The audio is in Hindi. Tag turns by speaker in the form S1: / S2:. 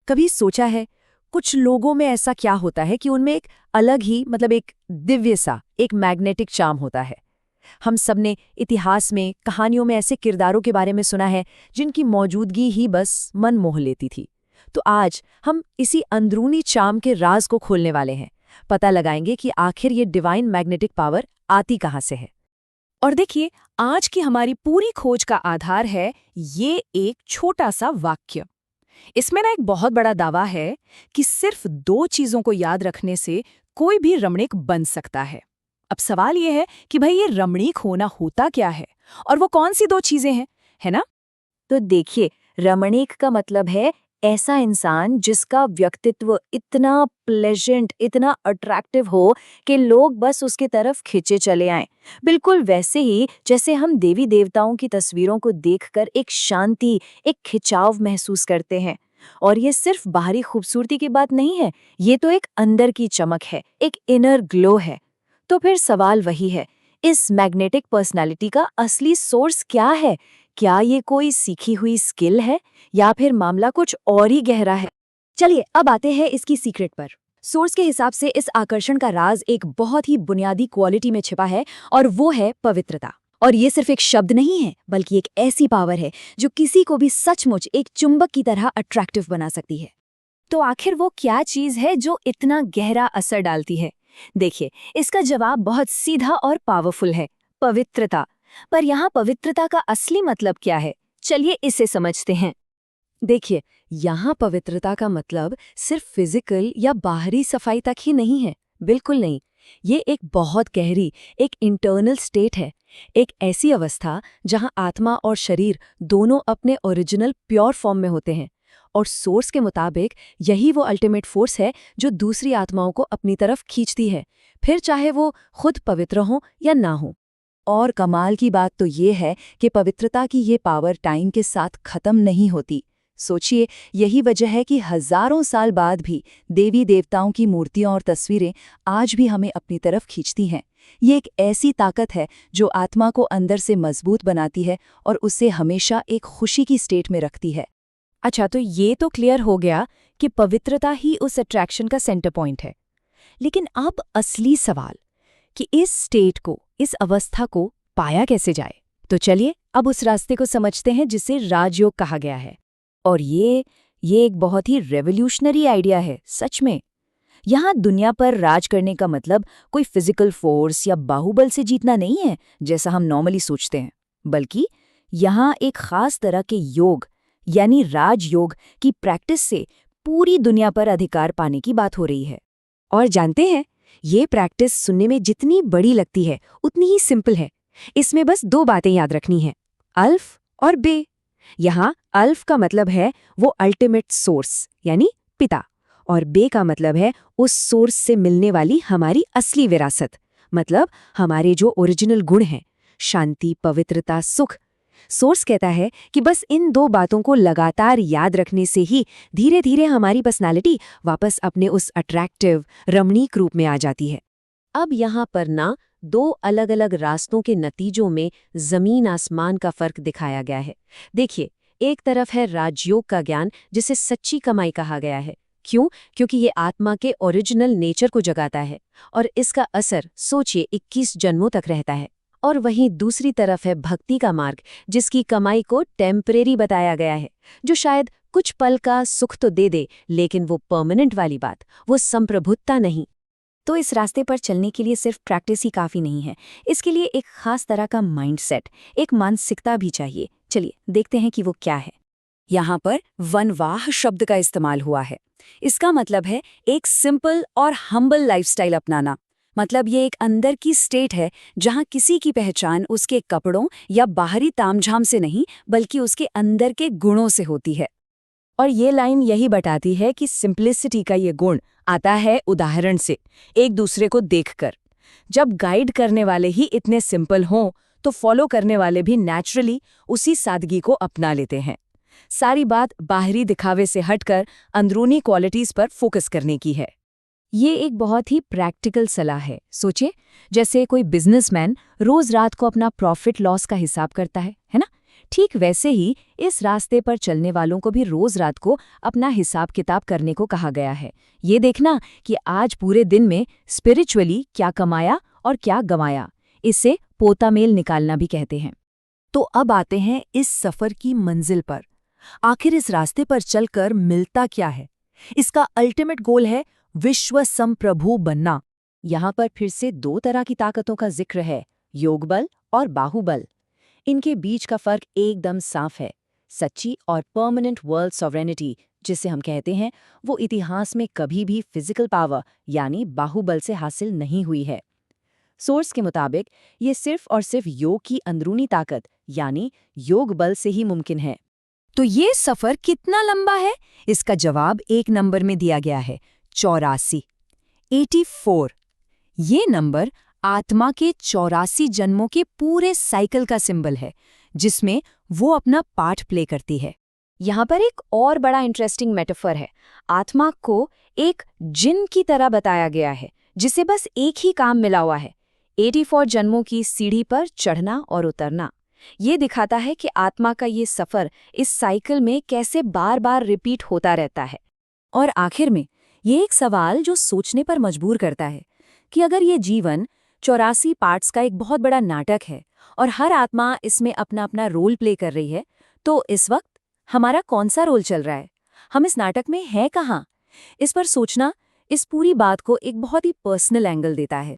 S1: कभी सोचा है कुछ लोगों में ऐसा क्या होता है कि उनमें एक अलग ही एक दिव्य सा एक मैग्नेटिक चार्म होता है। हम सबने इतिहास में कहानियों में ऐसे किरदारों के बारे में सुना है जिनकी मौजूदगी ही बस मन मोह लेती थी। तो आज हम इसी अंदरूनी चार्म के राज को खोलने वाले हैं, पता लगाएंगे कि आखिर ये डिवाइन मैग्नेटिक पावर आती कहाँ से है।
S2: और देखिए, आज की हमारी पूरी खोज का आधार है ये एक छोटा सा वाक्य। इसमें ना एक बहुत बड़ा दावा है कि सिर्फ 2 चीजों को याद रखने से कोई भी रमणीक बन सकता है। अब सवाल ये है कि भाई ये रमणीक होना होता क्या है और वो कौन सी 2 चीजें हैं, है ना?
S1: तो देखिए, रमणीक का मतलब है ऐसा इंसान जिसका व्यक्तित्व इतना प्लेजेंट, इतना अट्रैक्टिव हो कि लोग बस उसकी तरफ खिंचे चले आएं। बिल्कुल वैसे ही जैसे हम देवी देवताओं की तस्वीरों को देखकर एक शांति, एक खिंचाव महसूस करते हैं। और ये सिर्फ बाहरी खूबसूरती की बात नहीं है, ये तो एक अंदर की चमक है, एक इनर ग्लो है। तो फिर सवाल वही है, इस मैग्नेटिक पर्सनालिटी का असली सोर्स क्या है? क्या ये कोई सीखी हुई स्किल है या फिर मामला कुछ और ही गहरा है? चलिए अब आते हैं इसकी सीक्रेट पर। सोर्स के हिसाब से इस आकर्षण का राज एक बहुत ही बुनियादी क्वालिटी में छिपा है और वो है पवित्रता। और ये सिर्फ एक शब्द नहीं है, बल्कि एक ऐसी पावर है जो किसी को भी सचमुच एक चुंबक की तरह अट्रैक्टिव बना सकती है। तो आखिर वो क्या चीज है जो इतना गहरा असर डालती है? देखिए, इसका जवाब बहुत सीधा और पावरफुल है, पवित्रता। पर यहाँ पवित्रता का असली मतलब क्या है? चलिए इसे समझते हैं। देखिए, यहाँ पवित्रता का मतलब सिर्फ फिजिकल या बाहरी सफाई तक ही नहीं है, बिल्कुल नहीं। ये एक बहुत गहरी, एक इंटरनल स्टेट है, एक ऐसी अवस्था जहाँ आत्मा और शरीर दोनों अपने ओरिजिनल प्योर फॉर्म में होते हैं। और सोर्स के मुताबिक यही वो अल्टीमेट फोर्स है जो दूसरी आत्माओं को अपनी तरफ खींचती है, फिर चाहे वो खुद पवित्र हो या ना हो। और कमाल की बात तो ये है कि पवित्रता की ये पावर टाइम के साथ खत्म नहीं होती। सोचिए, यही वजह है कि हजारों साल बाद भी देवी देवताओं की मूर्तियां और तस्वीरें आज भी हमें अपनी तरफ खींचती हैं। ये एक ऐसी ताकत है जो आत्मा को अंदर से मजबूत बनाती है और उसे हमेशा एक खुशी की स्टेट में रखती है।
S2: अच्छा, तो ये तो क्लियर हो गया कि पवित्रता ही उस अट्रैक्शन का सेंटर पॉइंट है। लेकिन अब असली सवाल कि इस स्टेट को, इस अवस्था को पाया कैसे जाए? तो चलिए अब उस रास्ते को समझते हैं जिसे राजयोग कहा गया है। और ये एक बहुत ही रेवोल्यूशनरी आइडिया है, सच में। यहाँ दुनिया पर राज करने का मतलब कोई फिजिकल फोर्स या बाहुबल से जीतना नहीं है जैसा हम नॉर्मली सोचते हैं, बल्कि यहाँ एक खास तरह के योग यानी राजयोग की प्रैक्टिस से पूरी दुनिया पर अधिकार पाने की बात हो रही है। और जानते हैं, ये प्रैक्टिस सुनने में जितनी बड़ी लगती है उतनी ही सिंपल है। इसमें बस 2 बातें याद रखनी है, अल्फ और बे। यहाँ अल्फ का मतलब है वो अल्टीमेट सोर्स यानी पिता, और बे का मतलब है उस सोर्स से मिलने वाली हमारी असली विरासत, मतलब हमारे जो ओरिजिनल गुण हैं, शांति, पवित्रता, सुख। सोर्स कहता है कि बस इन 2 बातों को लगातार याद रखने से ही धीरे धीरे हमारी पर्सनालिटी वापस अपने उस अट्रैक्टिव, रमणीक रूप में आ जाती है। अब यहाँ पर ना 2 अलग-अलग रास्तों के नतीजों में जमीन आसमान का फर्क दिखाया गया है। देखिए, एक तरफ है राजयोग का ज्ञान जिसे सच्ची कमाई कहा गया है। क्यों? क्योंकि ये आत्मा के ओरिजिनल नेचर को जगाता है और इसका असर सोचिए 21 जन्मों तक रहता है। और वहीं दूसरी तरफ है भक्ति का मार्ग, जिसकी कमाई को टेम्परेरी बताया गया है, जो शायद कुछ पल का सुख तो दे दे, लेकिन वो परमानेंट वाली बात, वो संप्रभुता नहीं। तो इस रास्ते पर चलने के लिए सिर्फ प्रैक्टिस ही काफी नहीं है, इसके लिए एक खास तरह का माइंडसेट, एक मानसिकता भी चाहिए। चलिए देखते हैं कि वो क्या है। यहाँ पर वनवाह शब्द का इस्तेमाल हुआ है। इसका मतलब है एक सिंपल और हम्बल लाइफस्टाइल अपनाना। मतलब ये एक अंदर की स्टेट है जहाँ किसी की पहचान उसके कपड़ों या बाहरी तामझाम से नहीं, बल्कि उसके अंदर के गुणों से होती है। और ये लाइन यही बताती है कि सिंप्लिसिटी का ये गुण आता है उदाहरण से, एक दूसरे को देखकर। जब गाइड करने वाले ही इतने सिंपल हों, तो फॉलो करने वाले भी नेचुरली उसी सादगी को अपना लेते हैं। सारी बात बाहरी दिखावे से हटकर अंदरूनी क्वालिटीज पर फोकस करने की है। ये एक बहुत ही प्रैक्टिकल सलाह है। सोचिए, जैसे कोई बिजनेसमैन रोज रात को अपना प्रॉफिट लॉस का हिसाब करता है ना? ठीक वैसे ही इस रास्ते पर चलने वालों को भी रोज रात को अपना हिसाब किताब करने को कहा गया है। ये देखना कि आज पूरे दिन में स्पिरिचुअली क्या कमाया और क्या गंवाया। इसे पोतामेल निकालना भी कहते हैं।
S1: तो अब आते हैं इस सफर की मंजिल पर। आखिर इस रास्ते पर चलकर मिलता क्या है? इसका अल्टीमेट गोल है विश्व संप्रभु बनना। यहाँ पर फिर से दो तरह की ताकतों का जिक्र है, योग बल और बाहुबल। इनके बीच का फर्क एकदम साफ है। सच्ची और परमानेंट वर्ल्ड सॉवरेनिटी जिसे हम कहते हैं, वो इतिहास में कभी भी फिजिकल पावर यानी बाहुबल से हासिल नहीं हुई है। सोर्स के मुताबिक ये सिर्फ और सिर्फ योग की अंदरूनी ताकत यानी योग बल से ही मुमकिन है।
S2: तो ये सफर कितना लंबा है? इसका जवाब एक नंबर में दिया गया है, 84। 84 ये नंबर आत्मा के 84 जन्मों के पूरे साइकिल का सिंबल है, जिसमें वो अपना पार्ट प्ले करती है। यहाँ पर एक और बड़ा इंटरेस्टिंग मेटाफर है। आत्मा को एक जिन की तरह बताया गया है, जिसे बस एक ही काम मिला हुआ है, 84 जन्मों की सीढ़ी पर चढ़ना और उतरना। ये दिखाता है कि आत्मा का ये सफ़र इस साइकिल में कैसे बार बार रिपीट होता रहता है।
S1: और आखिर में ये एक सवाल जो सोचने पर मजबूर करता है कि अगर ये जीवन 84 पार्ट्स का एक बहुत बड़ा नाटक है और हर आत्मा इसमें अपना अपना रोल प्ले कर रही है, तो इस वक्त हमारा कौन सा रोल चल रहा है? हम इस नाटक में हैं कहाँ? इस पर सोचना इस पूरी बात को एक बहुत ही पर्सनल एंगल देता है।